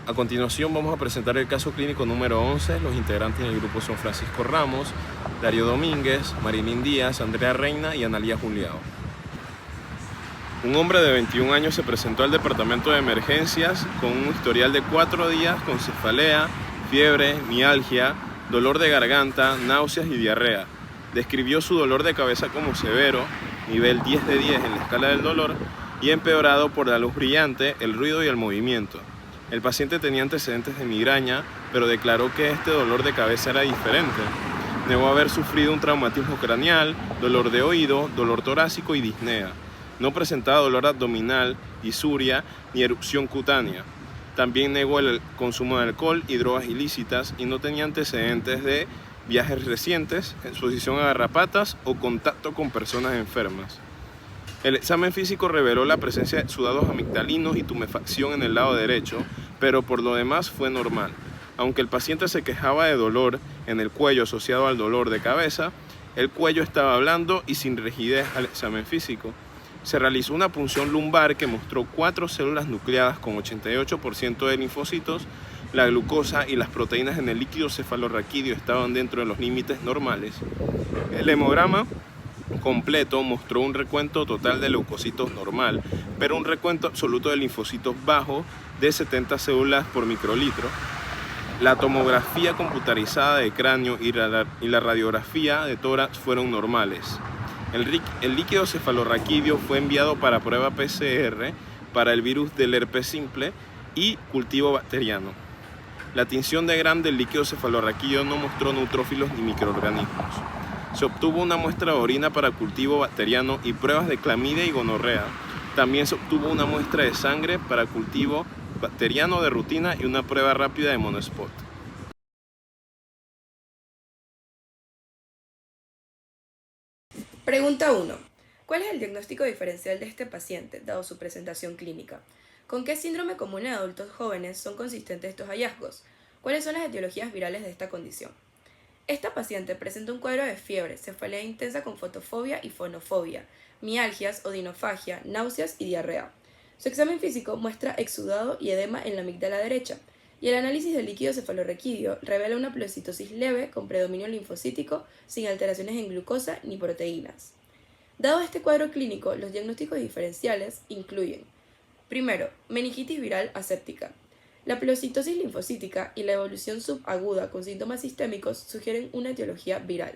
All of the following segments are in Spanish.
A continuación vamos a presentar el caso clínico número 11. Los integrantes del grupo son Francisco Ramos, Darío Domínguez, Marilyn Díaz, Andrea Reina y Analía Juliao. Un hombre de 21 años se presentó al departamento de emergencias con un historial de 4 días con cefalea, fiebre, mialgia, dolor de garganta, náuseas y diarrea. Describió su dolor de cabeza como severo, nivel 10 de 10 en la escala del dolor, y empeorado por la luz brillante, el ruido y el movimiento. El paciente tenía antecedentes de migraña, pero declaró que este dolor de cabeza era diferente. Negó haber sufrido un traumatismo craneal, dolor de oído, dolor torácico y disnea. No presentaba dolor abdominal, disuria ni erupción cutánea. También negó el consumo de alcohol y drogas ilícitas y no tenía antecedentes de viajes recientes, exposición a garrapatas o contacto con personas enfermas. El examen físico reveló la presencia de exudados amigdalinos y tumefacción en el lado derecho, pero por lo demás fue normal. Aunque el paciente se quejaba de dolor en el cuello asociado al dolor de cabeza, el cuello estaba blando y sin rigidez al examen físico. Se realizó una punción lumbar que mostró 4 células nucleadas con 88% de linfocitos. La glucosa y las proteínas en el líquido cefalorraquídeo estaban dentro de los límites normales. El hemograma completo mostró un recuento total de leucocitos normal, pero un recuento absoluto de linfocitos bajo de 70 células por microlitro. La tomografía computarizada de cráneo y la radiografía de tórax fueron normales. El líquido cefalorraquídeo fue enviado para prueba PCR para el virus del herpes simple y cultivo bacteriano. La tinción de Gram del líquido cefalorraquídeo no mostró neutrófilos ni microorganismos. Se obtuvo una muestra de orina para cultivo bacteriano y pruebas de clamidia y gonorrea. También se obtuvo una muestra de sangre para cultivo bacteriano de rutina y una prueba rápida de monospot. Pregunta 1. ¿Cuál es el diagnóstico diferencial de este paciente, dado su presentación clínica? ¿Con qué síndrome común en adultos jóvenes son consistentes estos hallazgos? ¿Cuáles son las etiologías virales de esta condición? Esta paciente presenta un cuadro de fiebre, cefalea intensa con fotofobia y fonofobia, mialgias, odinofagia, náuseas y diarrea. Su examen físico muestra exudado y edema en la amígdala derecha, y el análisis del líquido cefalorraquídeo revela una pleurocitosis leve con predominio linfocítico sin alteraciones en glucosa ni proteínas. Dado este cuadro clínico, los diagnósticos diferenciales incluyen: primero, meningitis viral aséptica. La pleurocitosis linfocítica y la evolución subaguda con síntomas sistémicos sugieren una etiología viral.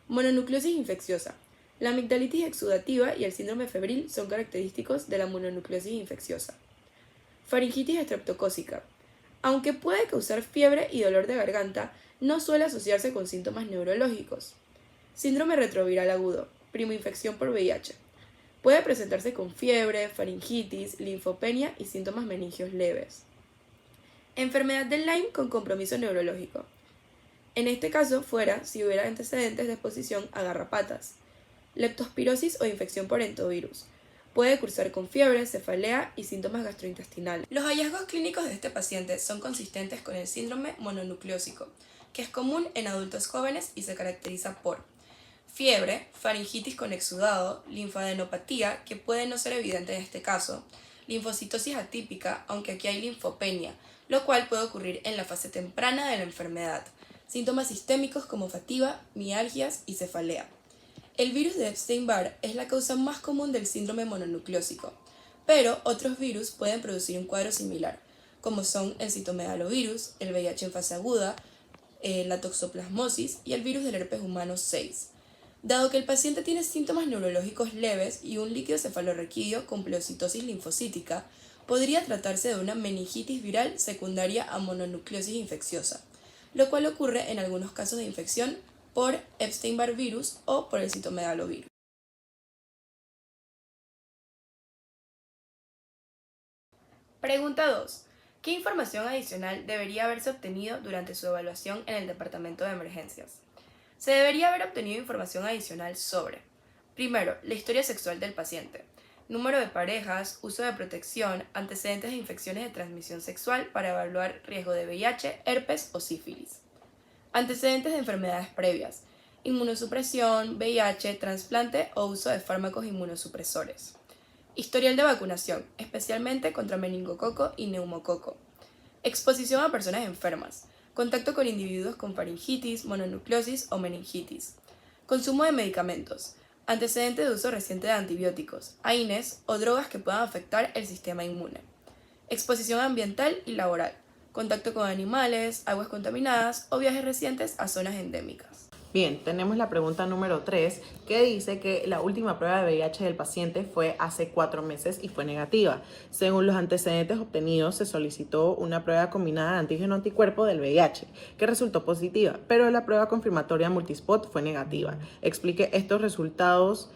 Mononucleosis infecciosa. La amigdalitis exudativa y el síndrome febril son característicos de la mononucleosis infecciosa. Faringitis estreptocócica. Aunque puede causar fiebre y dolor de garganta, no suele asociarse con síntomas neurológicos. Síndrome retroviral agudo, primoinfección por VIH. Puede presentarse con fiebre, faringitis, linfopenia y síntomas meningios leves. Enfermedad del Lyme con compromiso neurológico. En este caso fuera si hubiera antecedentes de exposición a garrapatas. Leptospirosis o infección por entovirus. Puede cursar con fiebre, cefalea y síntomas gastrointestinales. Los hallazgos clínicos de este paciente son consistentes con el síndrome mononucleósico, que es común en adultos jóvenes y se caracteriza por fiebre, faringitis con exudado, linfadenopatía, que puede no ser evidente en este caso, linfocitosis atípica, aunque aquí hay linfopenia, lo cual puede ocurrir en la fase temprana de la enfermedad, síntomas sistémicos como fatiga, mialgias y cefalea. El virus de Epstein-Barr es la causa más común del síndrome mononucleósico, pero otros virus pueden producir un cuadro similar, como son el citomegalovirus, el VIH en fase aguda, la toxoplasmosis y el virus del herpes humano 6. Dado que el paciente tiene síntomas neurológicos leves y un líquido cefalorraquídeo con pleurocitosis linfocítica, podría tratarse de una meningitis viral secundaria a mononucleosis infecciosa, lo cual ocurre en algunos casos de infección por Epstein-Barr virus o por el citomegalovirus. Pregunta 2. ¿Qué información adicional debería haberse obtenido durante su evaluación en el departamento de emergencias? Se debería haber obtenido información adicional sobre: primero, la historia sexual del paciente, número de parejas, uso de protección, antecedentes de infecciones de transmisión sexual para evaluar riesgo de VIH, herpes o sífilis. Antecedentes de enfermedades previas, inmunosupresión, VIH, trasplante o uso de fármacos inmunosupresores. Historial de vacunación, especialmente contra meningococo y neumococo. Exposición a personas enfermas. Contacto con individuos con faringitis, mononucleosis o meningitis. Consumo de medicamentos. Antecedente de uso reciente de antibióticos, AINES o drogas que puedan afectar el sistema inmune. Exposición ambiental y laboral. Contacto con animales, aguas contaminadas o viajes recientes a zonas endémicas. Bien, tenemos la pregunta número 3 que dice que la última prueba de VIH del paciente fue hace 4 meses y fue negativa. Según los antecedentes obtenidos, se solicitó una prueba combinada de antígeno-anticuerpo del VIH, que resultó positiva, pero la prueba confirmatoria multispot fue negativa. Explique estos resultados.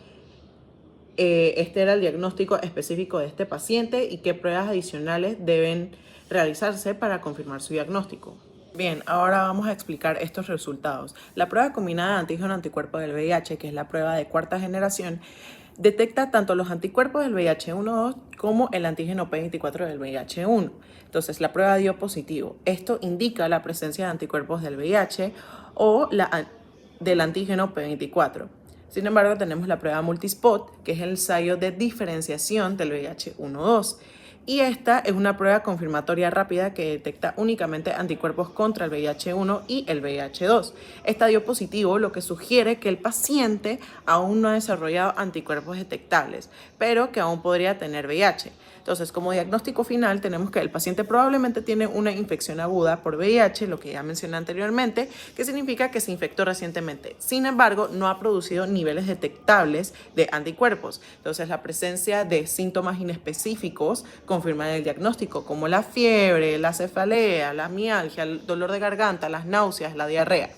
Este era el diagnóstico específico de este paciente y qué pruebas adicionales deben realizarse para confirmar su diagnóstico. Bien, ahora vamos a explicar estos resultados. La prueba combinada de antígeno-anticuerpo del VIH, que es la prueba de cuarta generación, detecta tanto los anticuerpos del VIH-1-2 como el antígeno P24 del VIH-1. Entonces, la prueba dio positivo. Esto indica la presencia de anticuerpos del VIH o del antígeno P24. Sin embargo, tenemos la prueba multispot, que es el ensayo de diferenciación del VIH-1-2. Y esta es una prueba confirmatoria rápida que detecta únicamente anticuerpos contra el VIH-1 y el VIH-2. Esta dio positivo, lo que sugiere que el paciente aún no ha desarrollado anticuerpos detectables, pero que aún podría tener VIH. Entonces, como diagnóstico final, tenemos que el paciente probablemente tiene una infección aguda por VIH, lo que ya mencioné anteriormente, que significa que se infectó recientemente. Sin embargo, no ha producido niveles detectables de anticuerpos. Entonces, la presencia de síntomas inespecíficos confirma el diagnóstico, como la fiebre, la cefalea, la mialgia, el dolor de garganta, las náuseas, la diarrea.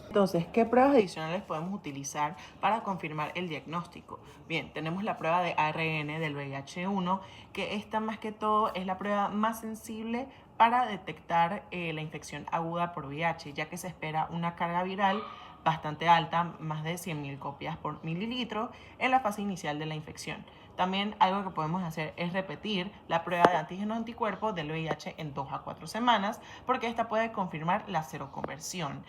Entonces, ¿qué pruebas adicionales podemos utilizar para confirmar el diagnóstico? Bien, tenemos la prueba de ARN del VIH-1, que esta más que todo es la prueba más sensible para detectar la infección aguda por VIH, ya que se espera una carga viral bastante alta, más de 100.000 copias por mililitro, en la fase inicial de la infección. También algo que podemos hacer es repetir la prueba de antígeno-anticuerpo del VIH en 2 a 4 semanas, porque esta puede confirmar la seroconversión,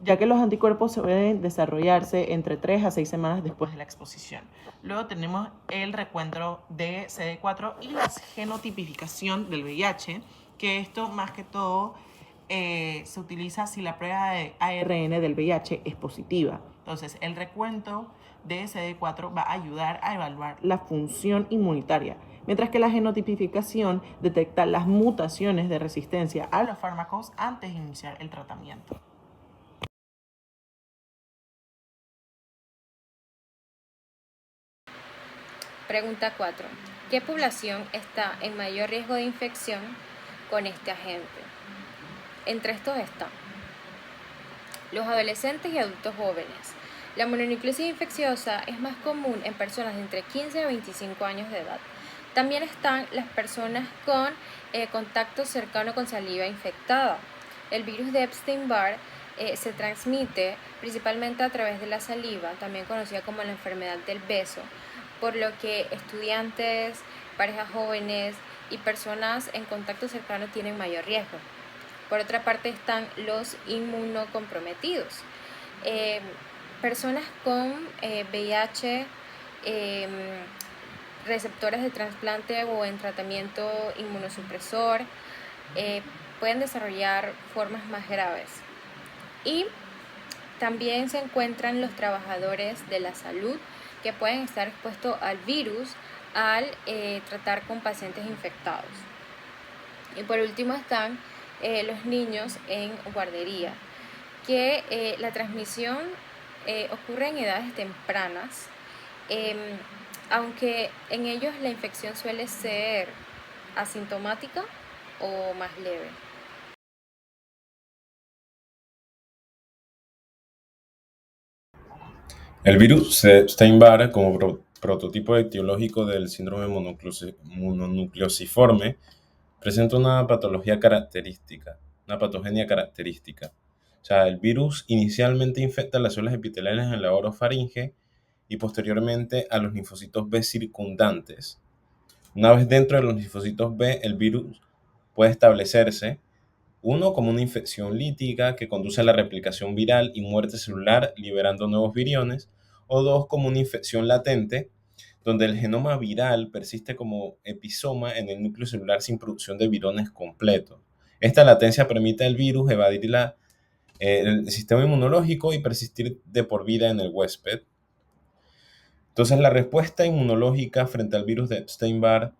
ya que los anticuerpos suelen desarrollarse entre 3 a 6 semanas después de la exposición. Luego tenemos el recuento de CD4 y la genotipificación del VIH, que esto más que todo se utiliza si la prueba de ARN del VIH es positiva. Entonces, el recuento de CD4 va a ayudar a evaluar la función inmunitaria, mientras que la genotipificación detecta las mutaciones de resistencia a los fármacos antes de iniciar el tratamiento. Pregunta 4. ¿Qué población está en mayor riesgo de infección con este agente? Entre estos están los adolescentes y adultos jóvenes. La mononucleosis infecciosa es más común en personas de entre 15 a 25 años de edad. También están las personas con contacto cercano con saliva infectada. El virus de Epstein-Barr se transmite principalmente a través de la saliva, también conocida como la enfermedad del beso, por lo que estudiantes, parejas jóvenes y personas en contacto cercano tienen mayor riesgo. Por otra parte están los inmunocomprometidos. Personas con VIH, receptores de trasplante o en tratamiento inmunosupresor, pueden desarrollar formas más graves. Y también se encuentran los trabajadores de la salud que pueden estar expuestos al virus al tratar con pacientes infectados. Y por último están los niños en guardería, que la transmisión ocurre en edades tempranas, aunque en ellos la infección suele ser asintomática o más leve. El virus Epstein-Barr, como prototipo etiológico del síndrome mononucleosiforme, presenta una patología característica, una patogenia característica. O sea, el virus inicialmente infecta las células epiteliales en la orofaringe y posteriormente a los linfocitos B circundantes. Una vez dentro de los linfocitos B, el virus puede establecerse, uno, como una infección lítica que conduce a la replicación viral y muerte celular liberando nuevos viriones, o dos, como una infección latente, donde el genoma viral persiste como episoma en el núcleo celular sin producción de virones completos. Esta latencia permite al virus evadir el sistema inmunológico y persistir de por vida en el huésped. Entonces, la respuesta inmunológica frente al virus de Epstein-Barr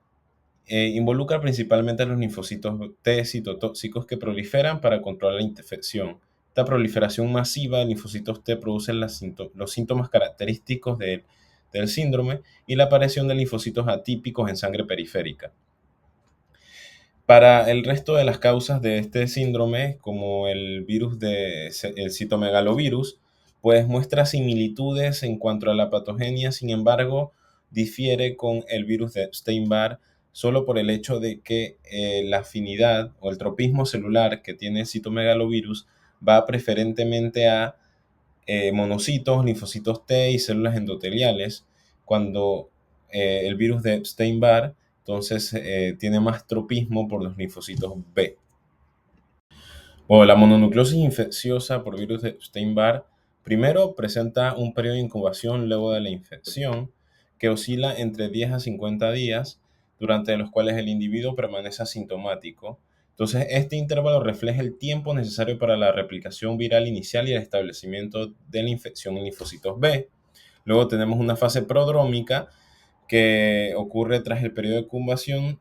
involucra principalmente a los linfocitos T citotóxicos que proliferan para controlar la infección. Esta proliferación masiva de linfocitos T produce los síntomas característicos del síndrome y la aparición de linfocitos atípicos en sangre periférica. Para el resto de las causas de este síndrome, como el citomegalovirus, pues muestra similitudes en cuanto a la patogenia, sin embargo, difiere con el virus de Epstein-Barr solo por el hecho de que la afinidad o el tropismo celular que tiene el citomegalovirus va preferentemente a monocitos, linfocitos T y células endoteliales, cuando el virus de Epstein-Barr entonces tiene más tropismo por los linfocitos B. Bueno, la mononucleosis infecciosa por virus de Epstein-Barr primero presenta un periodo de incubación luego de la infección que oscila entre 10 a 50 días, durante los cuales el individuo permanece asintomático. Entonces, este intervalo refleja el tiempo necesario para la replicación viral inicial y el establecimiento de la infección en linfocitos B. Luego tenemos una fase prodrómica que ocurre tras el periodo de incubación,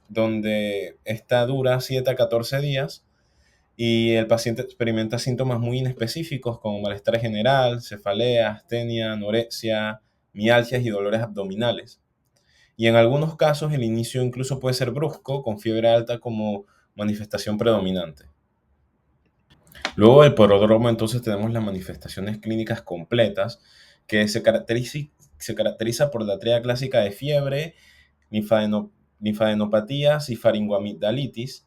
donde esta dura 7 a 14 días y el paciente experimenta síntomas muy inespecíficos como malestar general, cefalea, astenia, anorexia, mialgias y dolores abdominales. Y en algunos casos el inicio incluso puede ser brusco, con fiebre alta como manifestación predominante. Luego del prodromo entonces tenemos las manifestaciones clínicas completas, que se caracteriza por la tríada clásica de fiebre, linfadenopatías y faringoamigdalitis.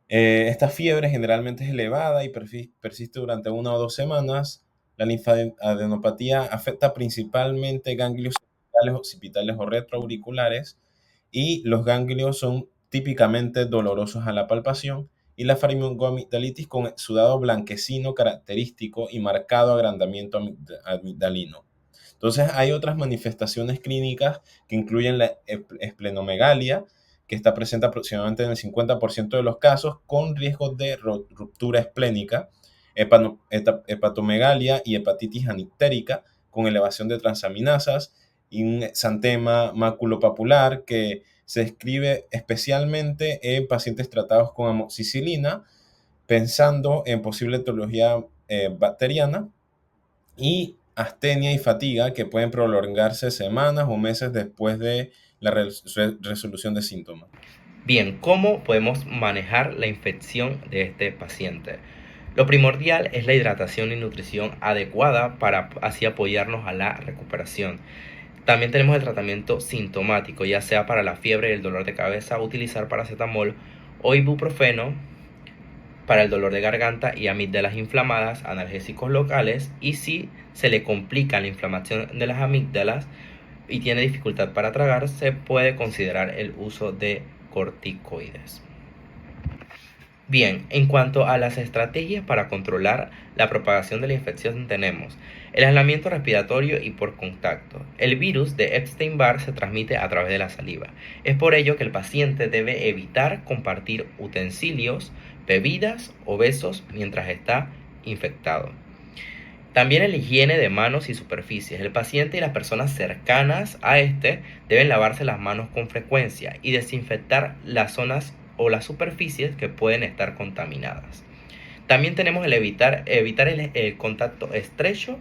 Esta fiebre generalmente es elevada y persiste durante 1 o 2 semanas. La linfadenopatía afecta principalmente ganglios occipitales o retroauriculares y los ganglios son típicamente dolorosos a la palpación, y la faringoamigdalitis con exudado blanquecino característico y marcado agrandamiento amigdalino. Entonces hay otras manifestaciones clínicas que incluyen la esplenomegalia, que está presente aproximadamente en el 50% de los casos, con riesgo de ruptura esplénica, hepatomegalia y hepatitis anictérica, con elevación de transaminasas, y un exantema maculopapular que se describe especialmente en pacientes tratados con amoxicilina, pensando en posible etiología bacteriana, y astenia y fatiga que pueden prolongarse semanas o meses después de la resolución de síntomas. Bien, ¿cómo podemos manejar la infección de este paciente? Lo primordial es la hidratación y nutrición adecuada para así apoyarnos a la recuperación. También tenemos el tratamiento sintomático, ya sea para la fiebre y el dolor de cabeza, utilizar paracetamol o ibuprofeno; para el dolor de garganta y amígdalas inflamadas, analgésicos locales; y si se le complica la inflamación de las amígdalas y tiene dificultad para tragar, se puede considerar el uso de corticoides. Bien, en cuanto a las estrategias para controlar la propagación de la infección, tenemos el aislamiento respiratorio y por contacto. El virus de Epstein-Barr se transmite a través de la saliva. Es por ello que el paciente debe evitar compartir utensilios, bebidas o besos mientras está infectado. También la higiene de manos y superficies. El paciente y las personas cercanas a este deben lavarse las manos con frecuencia y desinfectar las zonas o las superficies que pueden estar contaminadas. También tenemos el evitar el contacto estrecho.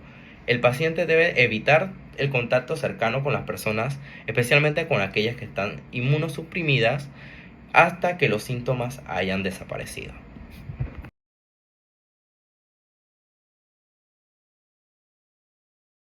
El paciente debe evitar el contacto cercano con las personas, especialmente con aquellas que están inmunosuprimidas, hasta que los síntomas hayan desaparecido.